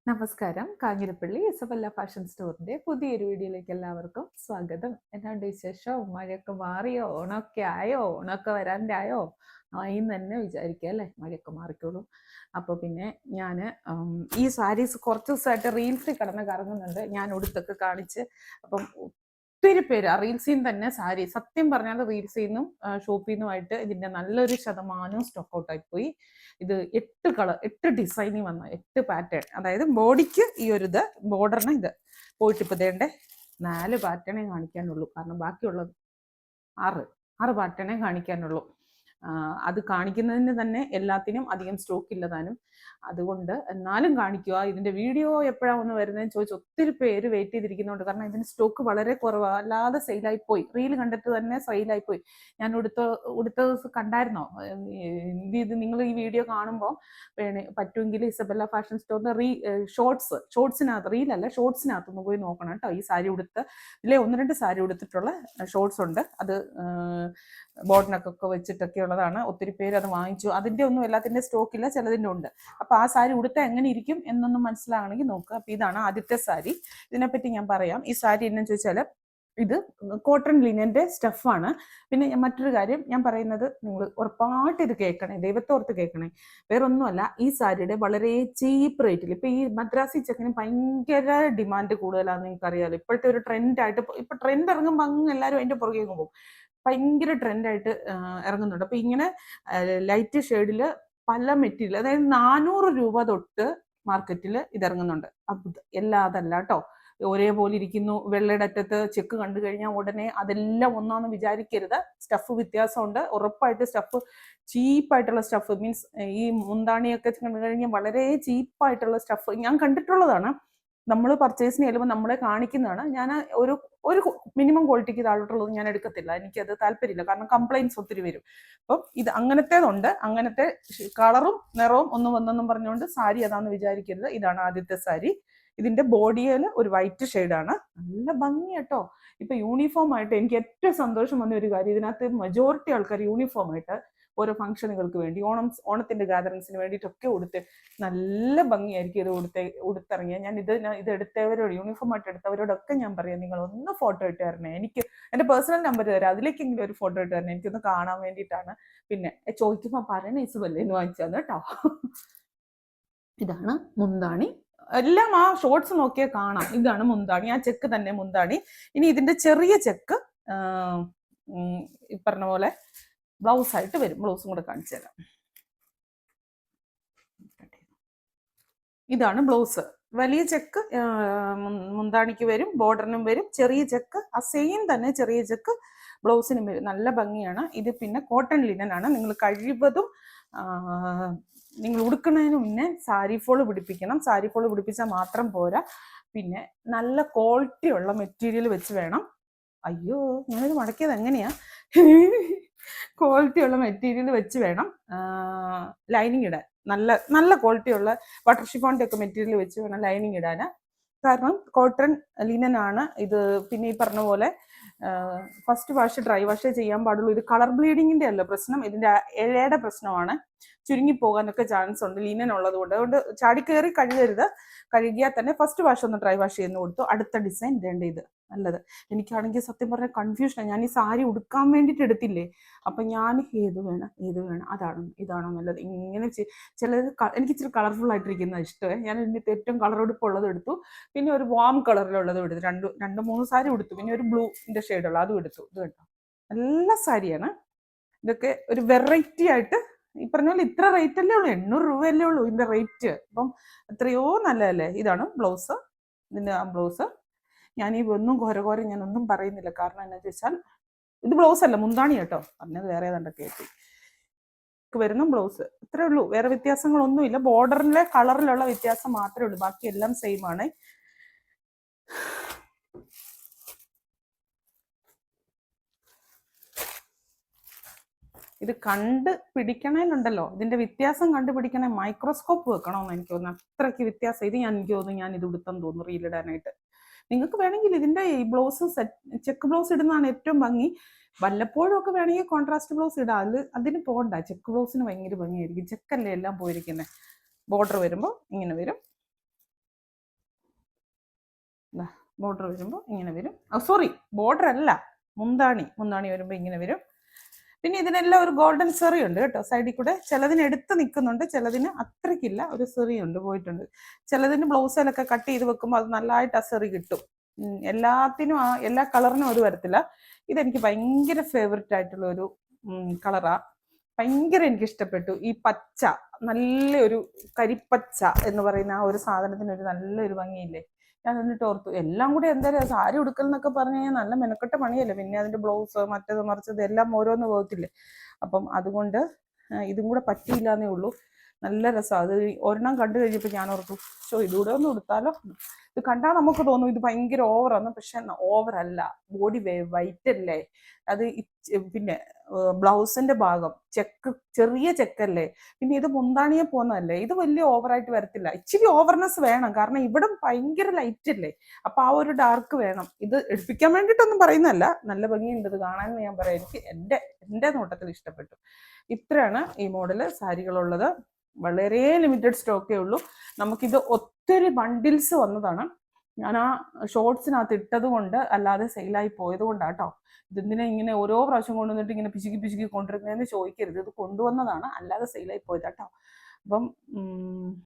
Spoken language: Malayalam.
നമസ്കാരം. കാഞ്ഞിരപ്പള്ളി ഇസബെല്ല ഫാഷൻ സ്റ്റോറിന്റെ പുതിയൊരു വീഡിയോയിലേക്ക് എല്ലാവർക്കും സ്വാഗതം. എന്നാണ്ട് വിശേഷം? മഴയൊക്കെ മാറിയോ? ഓണമൊക്കെ ആയോ? ഓണമൊക്കെ വരാണ്ടായോ? ആയിന്ന് തന്നെ വിചാരിക്കുക അല്ലേ? മഴയൊക്കെ മാറിക്കോളും. അപ്പോൾ പിന്നെ ഞാൻ ഈ സാരീസ് കുറച്ച് ദിവസമായിട്ട് റീൽസിൽ കിടന്ന് കറങ്ങുന്നുണ്ട്. ഞാൻ ഉടുത്തൊക്കെ കാണിച്ച്. അപ്പം ഒത്തിരി പേര് ആ റീൽസിൽ നിന്ന് തന്നെ സാരി സത്യം പറഞ്ഞാൽ റീൽസിൽ നിന്നും ഷോപ്പിൽ നിന്നുമായിട്ട് ഇതിന്റെ നല്ലൊരു ശതമാനവും സ്റ്റോക്ക് ഔട്ട് ആയിപ്പോയി. ഇത് 8 ഡിസൈനിൽ വന്ന 8 പാറ്റേൺ, അതായത് ബോഡിക്ക് ഈ ഒരു ഇത്, ബോർഡറിന് ഇത് പോയിട്ട് ഇപ്പൊ ദേണ്ടേ 4 പാറ്റേണേ കാണിക്കാനുള്ളൂ. കാരണം ബാക്കിയുള്ളത് 6 പാറ്റേണേ കാണിക്കാനുള്ളൂ. അത് കാണിക്കുന്നതിന് തന്നെ എല്ലാത്തിനും അധികം സ്റ്റോക്ക് ഇല്ലതാനും. അതുകൊണ്ട് എന്നാലും കാണിക്കുക. ഇതിന്റെ വീഡിയോ എപ്പോഴാണ് ഒന്ന് വരുന്നതെന്ന് ചോദിച്ച് ഒത്തിരി പേര് വെയിറ്റ് ചെയ്തിരിക്കുന്നുണ്ട്. കാരണം ഇതിന് സ്റ്റോക്ക് വളരെ കുറവാണ്, അല്ലാതെ സെയിലായി പോയി. റീൽ കണ്ടിട്ട് തന്നെ സെയിലായി പോയി. ഞാൻ ഉടുത്ത ദിവസം കണ്ടായിരുന്നോ? ഇത് നിങ്ങൾ ഈ വീഡിയോ കാണുമ്പോൾ പറ്റുമെങ്കിൽ ഇസബെല്ല ഫാഷൻ സ്റ്റോറിന്റെ ഷോർട്സിനകത്ത്, റീലല്ല ഷോർട്സിനകത്തൊന്ന് പോയി നോക്കണം കേട്ടോ. ഈ സാരി ഉടുത്ത് ഇതിലെ 1-2 സാരി ഉടുത്തിട്ടുള്ള ഷോർട്സ് ഉണ്ട്. അത് ബോർഡിനൊക്കെ വെച്ചിട്ടൊക്കെ ഉള്ളതാണ്. ഒത്തിരി പേര് അത് വാങ്ങിച്ചു. അതിന്റെ ഒന്നും എല്ലാത്തിന്റെ സ്റ്റോക്ക് ഇല്ല, ചിലതിന്റെ ഉണ്ട്. അപ്പൊ ആ സാരി ഉടുത്താൽ എങ്ങനെ ഇരിക്കും എന്നൊന്നും മനസ്സിലാകണമെങ്കിൽ നോക്കുക. അപ്പൊ ഇതാണ് ആദ്യത്തെ സാരി. ഇതിനെപ്പറ്റി ഞാൻ പറയാം. ഈ സാരി എന്നു ചോദിച്ചാല് ഇത് കോട്ടൺ ലിനന്റെ സ്റ്റഫാണ്. പിന്നെ മറ്റൊരു കാര്യം ഞാൻ പറയുന്നത്, നിങ്ങൾ ഉറപ്പായിട്ട് ഇത് കേൾക്കണേ, ദൈവത്തോർത്ത് കേൾക്കണേ. വേറൊന്നുമല്ല, ഈ സാരിയുടെ വളരെ ചീപ്പ് റേറ്റിൽ ഇപ്പൊ ഈ മദ്രാസി ചെക്കിന് ഭയങ്കര ഡിമാൻഡ് കൂടുതലാണെന്ന് നിങ്ങൾക്ക് അറിയാലോ. ഇപ്പോഴത്തെ ഒരു ട്രെൻഡായിട്ട്, ഇപ്പൊ ട്രെൻഡ് ഇറങ്ങുമ്പോൾ അങ്ങ് എല്ലാവരും അതിന്റെ പുറകെ പോകും. ഭയങ്കര ട്രെൻഡായിട്ട് ഇറങ്ങുന്നുണ്ട്. അപ്പൊ ഇങ്ങനെ ലൈറ്റ് ഷെയ്ഡില് പല മെറ്റീരിയൽ, അതായത് 400 രൂപ തൊട്ട് മാർക്കറ്റിൽ ഇത് ഇറങ്ങുന്നുണ്ട്. എല്ലാം അതല്ല കേട്ടോ, ഒരേപോലെ ഇരിക്കുന്നു. വെള്ളയുടെ അറ്റത്ത് ചെക്ക് കണ്ടു കഴിഞ്ഞാൽ ഉടനെ അതെല്ലാം ഒന്നാന്ന് വിചാരിക്കരുത്. സ്റ്റഫ് വ്യത്യാസമുണ്ട്. ഉറപ്പായിട്ട് സ്റ്റഫ് ചീപ്പായിട്ടുള്ള സ്റ്റഫ് മീൻസ് ഈ മുന്താണിയൊക്കെ കണ്ടു കഴിഞ്ഞാൽ വളരെ ചീപ്പായിട്ടുള്ള സ്റ്റഫ് ഞാൻ കണ്ടിട്ടുള്ളതാണ്. നമ്മൾ പർച്ചേസിന് ചെല്ലുമ്പോൾ നമ്മളെ കാണിക്കുന്നതാണ്. ഞാൻ ഒരു ഒരു മിനിമം ക്വാളിറ്റിക്ക് താഴോട്ടുള്ളത് ഞാൻ എടുക്കത്തില്ല. എനിക്കത് താല്പര്യമില്ല. കാരണം കംപ്ലൈൻറ്റ്സ് ഒത്തിരി വരും. അപ്പം ഇത് അങ്ങനത്തേതുണ്ട്. അങ്ങനത്തെ കളറും നിറവും ഒന്നും പറഞ്ഞുകൊണ്ട് സാരി അതാന്ന് വിചാരിക്കരുത്. ഇതാണ് ആദ്യത്തെ സാരി. ഇതിന്റെ ബോഡിയിൽ ഒരു വൈറ്റ് ഷെയ്ഡാണ്. നല്ല ഭംഗി കേട്ടോ. ഇപ്പൊ യൂണിഫോം ആയിട്ട് എനിക്ക് ഏറ്റവും സന്തോഷം വന്ന ഒരു കാര്യം, ഇതിനകത്ത് മെജോറിറ്റി ആൾക്കാർ യൂണിഫോം ആയിട്ട് ഓരോ ഫംഗ്ഷനുകൾക്ക് വേണ്ടി, ഓണത്തിന്റെ ഗാദറിങ്സിന് വേണ്ടിയിട്ടൊക്കെ നല്ല ഭംഗിയായിരിക്കും ഇത് ഉടുത്തിറങ്ങിയ. ഞാൻ ഇത് എടുത്തവരോട്, യൂണിഫോം ആയിട്ട് എടുത്തവരോടൊക്കെ ഞാൻ പറയാം, നിങ്ങൾ ഒന്ന് ഫോട്ടോ ഇട്ട് തരണേ. എനിക്ക് എന്റെ പേഴ്സണൽ നമ്പർ തരാം, അതിലേക്കെങ്കിലും ഒരു ഫോട്ടോ ഇട്ട് തരണേ, എനിക്കൊന്ന് കാണാൻ വേണ്ടിയിട്ടാണ്. പിന്നെ ചോദിക്കുമ്പോൾ പറയണ ഇസുബല്ലേ എന്ന് വാങ്ങിച്ചാന്ന് കേട്ടോ. ഇതാണ് മുന്താണി. എല്ലാം ആ ഷോർട്സ് നോക്കിയാൽ കാണാം. ഇതാണ് മുന്താണി, ആ ചെക്ക് തന്നെ മുന്താണി. ഇനി ഇതിന്റെ ചെറിയ ചെക്ക് ഈ പറഞ്ഞ പോലെ ബ്ലൗസ് ആയിട്ട് വരും. ബ്ലൗസും കൂടെ കാണിച്ചു തരാം. ഇതാണ് ബ്ലൗസ്. വലിയ ചെക്ക് മുന്താണിക്ക് വരും, ബോർഡറിനും വരും. ചെറിയ ചെക്ക് ആ സെയിം തന്നെ ചെറിയ ചെക്ക് ബ്ലൗസിനും വരും. നല്ല ഭംഗിയാണ്. ഇത് പിന്നെ കോട്ടൺ ലിനൻ ആണ്. നിങ്ങൾ കഴിവതും നിങ്ങൾ ഉടുക്കുന്നതിന് മുന്നേ സാരി ഫോള് പിടിപ്പിക്കണം. സാരി ഫോള് പിടിപ്പിച്ചാൽ മാത്രം പോരാ, പിന്നെ നല്ല ക്വാളിറ്റി ഉള്ള മെറ്റീരിയൽ വെച്ച് വേണം. അയ്യോ, ഞാനിത് മടക്കിയത് എങ്ങനെയാ? ക്വാളിറ്റി ഉള്ള മെറ്റീരിയൽ വെച്ച് വേണം ലൈനിങ് ഇടാൻ. നല്ല നല്ല ക്വാളിറ്റി ഉള്ള വാട്ടർ ഷിഫോണിന്റെ ഒക്കെ മെറ്റീരിയൽ വെച്ച് വേണം ലൈനിങ് ഇടാൻ. കാരണം കോട്ടൺ ലിനൻ ആണ് ഇത്. പിന്നെ ഈ പറഞ്ഞ പോലെ ഫസ്റ്റ് വാഷ് ഡ്രൈ വാഷേ ചെയ്യാൻ പാടുള്ളൂ. ഇത് കളർ ബ്ലീഡിങ്ങിന്റെ അല്ല പ്രശ്നം, ഇതിന്റെ ഇലയുടെ പ്രശ്നമാണ്. ചുരുങ്ങി പോകാനൊക്കെ ചാൻസ് ഉണ്ട് ലിനൻ ഉള്ളത് കൊണ്ട്. അതുകൊണ്ട് ചാടിക്കയറി കഴുകരുത്. കഴുകിയാൽ തന്നെ ഫസ്റ്റ് വാഷ് ഒന്ന് ഡ്രൈ വാഷ് ചെയ്യുന്ന കൊടുത്തു. അടുത്ത ഡിസൈൻ ഇതേണ്ട ഇത് നല്ലത്. എനിക്കാണെങ്കിൽ സത്യം പറഞ്ഞ കൺഫ്യൂഷനാണ്. ഞാൻ ഈ സാരി ഉടുക്കാൻ വേണ്ടിയിട്ട് എടുത്തില്ലേ, അപ്പൊ ഞാൻ ഏത് വേണം ഇതാണോ നല്ലത് ഇങ്ങനെ ചിലത് എനിക്ക് ഇച്ചിരി കളർഫുൾ ആയിട്ടിരിക്കുന്ന ഇഷ്ടമേ. ഞാൻ ഇതിന്റെ ഏറ്റവും കളറെടുപ്പുള്ളത് എടുത്തു. പിന്നെ ഒരു വാം കളറിലുള്ളതും എടുത്തു. രണ്ട് മൂന്ന് സാരി എടുത്തു. പിന്നെ ഒരു ബ്ലൂന്റെ ഷെയ്ഡുള്ള അതും എടുത്തു. ഇത് കേട്ടോ, നല്ല സാരിയാണ്. ഇതൊക്കെ ഒരു വെറൈറ്റി ആയിട്ട്, ഈ പറഞ്ഞ പോലെ ഇത്ര റേറ്റ് അല്ലേ ഉള്ളൂ, 800 രൂപയല്ലേ ഉള്ളൂ ഇതിന്റെ റേറ്റ്. അപ്പം എത്രയോ നല്ലതല്ലേ. ഇതാണ് ബ്ലൗസ്. ഇതിന്റെ ആ ബ്ലൗസ് ഞാൻ ഈ ഒന്നും ഘോരഘോരം ഞാൻ ഒന്നും പറയുന്നില്ല. കാരണം എന്താണെന്ന് വെച്ചാൽ ഇത് ബ്ലൗസ് അല്ല, മുന്താണി കേട്ടോ. പറഞ്ഞത് വേറെ ഏതാണ്ടൊക്കെ എത്തി വരുന്ന ബ്ലൗസ്. ഇത്രേ ഉള്ളൂ, വേറെ വ്യത്യാസങ്ങളൊന്നുമില്ല. ബോർഡറിലെ കളറിലുള്ള വ്യത്യാസം മാത്രമേ ഉള്ളൂ, ബാക്കി എല്ലാം സെയിം ആണ്. ഇത് കണ്ട് പിടിക്കണേലുണ്ടല്ലോ, ഇതിന്റെ വ്യത്യാസം കണ്ടുപിടിക്കണേ മൈക്രോസ്കോപ്പ് വെക്കണമെന്ന് എനിക്ക് തോന്നുന്നു. അത്രയ്ക്ക് വ്യത്യാസം. ഇത് എനിക്ക് തോന്നുന്നു ഞാൻ ഇത് ഉടുത്തെന്ന് തോന്നുന്നു റീലിടാനായിട്ട്. നിങ്ങൾക്ക് വേണമെങ്കിൽ ഇതിന്റെ ഈ ബ്ലൗസ് ചെക്ക് ബ്ലൗസ് ഇടുന്നതാണ് ഏറ്റവും ഭംഗി. വല്ലപ്പോഴും ഒക്കെ വേണമെങ്കിൽ കോൺട്രാസ്റ്റ് ബ്ലൗസ് ഇടാം. അതിന് പോകണ്ട. ചെക്ക് ബ്ലൗസിന് ഭയങ്കര ഭംഗിയായിരിക്കും. ചെക്കല്ലേ എല്ലാം പോയിരിക്കുന്നത്. ബോർഡർ വരുമ്പോൾ ഇങ്ങനെ വരും. ബോർഡർ വരുമ്പോൾ ഇങ്ങനെ വരും. സോറി, ബോർഡർ അല്ല, മുന്താണി വരുമ്പോൾ ഇങ്ങനെ വരും. പിന്നെ ഇതിനെല്ലാം ഒരു ഗോൾഡൻ സെറി ഉണ്ട് കേട്ടോ സൈഡിൽ കൂടെ. ചിലതിന് എടുത്ത് നിൽക്കുന്നുണ്ട്, ചിലതിന് അത്രയ്ക്കില്ല, ഒരു സെറി ഉണ്ട്, പോയിട്ടുണ്ട്. ചിലതിന് ബ്ലൗസിലൊക്കെ കട്ട് ചെയ്ത് വെക്കുമ്പോൾ അത് നല്ലതായിട്ട് ആ സെറി കിട്ടും. എല്ലാത്തിനും എല്ലാ കളറിനും ഒരു വരത്തില്ല. ഇതെനിക്ക് ഭയങ്കര ഫേവററ്റ് ആയിട്ടുള്ള ഒരു കളറാ. ഭയങ്കര എനിക്ക് ഇഷ്ടപ്പെട്ടു. ഈ പച്ച, നല്ലൊരു കരിപ്പച്ച എന്ന് പറയുന്ന ആ ഒരു സാധനത്തിന് ഒരു നല്ലൊരു ഭംഗിയില്ലേ. ഞാൻ എന്നിട്ട് ഓർത്തു, എല്ലാം കൂടി എന്തായാലും സാരി ഉടുക്കൽ എന്നൊക്കെ പറഞ്ഞു കഴിഞ്ഞാൽ നല്ല മെനക്കെട്ട പണിയല്ലേ. പിന്നെ അതിന്റെ ബ്ലൗസ് മറ്റത് മറിച്ചത് എല്ലാം ഓരോന്ന് പോകത്തില്ലേ. അപ്പം അതുകൊണ്ട് ഇതും കൂടെ പറ്റിയില്ല എന്നേ ഉള്ളൂ. നല്ല രസമാണ്. അത് ഒരെണ്ണം കണ്ടു കഴിഞ്ഞപ്പോൾ ഞാൻ ഓർത്തു, ഇതുകൂടെ ഒന്ന് ഉടുത്താലോ. ഇത് കണ്ടാൽ നമുക്ക് തോന്നും ഇത് ഭയങ്കര ഓവറാണ്, പക്ഷെ ഓവറല്ല. ബോഡി വൈറ്റ് അല്ലേ അത്. പിന്നെ ബ്ലൗസിന്റെ ഭാഗം ചെറിയ ചെക്കല്ലേ, പിന്നെ ഇത് മുന്താണിയെ പോകുന്നതല്ലേ, ഇത് വലിയ ഓവറായിട്ട് വരത്തില്ല. ഇച്ചിരി ഓവർനെസ് വേണം, കാരണം ഇവിടെ ഭയങ്കര ലൈറ്റ് അല്ലേ, അപ്പൊ ആ ഒരു ഡാർക്ക് വേണം. ഇത് എടുപ്പിക്കാൻ വേണ്ടിയിട്ടൊന്നും പറയുന്നതല്ല, നല്ല ഭംഗിയുണ്ട് ഇത് കാണാൻ. ഞാൻ പറയാം, എനിക്ക് എൻ്റെ നോട്ടത്തിൽ ഇഷ്ടപ്പെട്ടു. ഇത്രയാണ് ഈ മോഡല് സാരികളുള്ളത്. വളരെ ലിമിറ്റഡ് സ്റ്റോക്കേ ഉള്ളൂ. നമുക്കിത് ഒത്തിരി ബണ്ടിൽസ് വന്നതാണ്. ഞാൻ ആ ഷോർട്സിനകത്ത് ഇട്ടത് കൊണ്ട്, അല്ലാതെ സെയിലായി പോയത് കൊണ്ടാട്ടോ. ഇതെന്തിനാ ഇങ്ങനെ ഓരോ പ്രാവശ്യം കൊണ്ടുവന്നിട്ട് ഇങ്ങനെ പിശുക്കി കൊണ്ടിരുന്നതെന്ന് ചോദിക്കരുത്. ഇത് കൊണ്ടുവന്നതാണ്, അല്ലാതെ സെയിലായി പോയതാട്ടോ. അപ്പം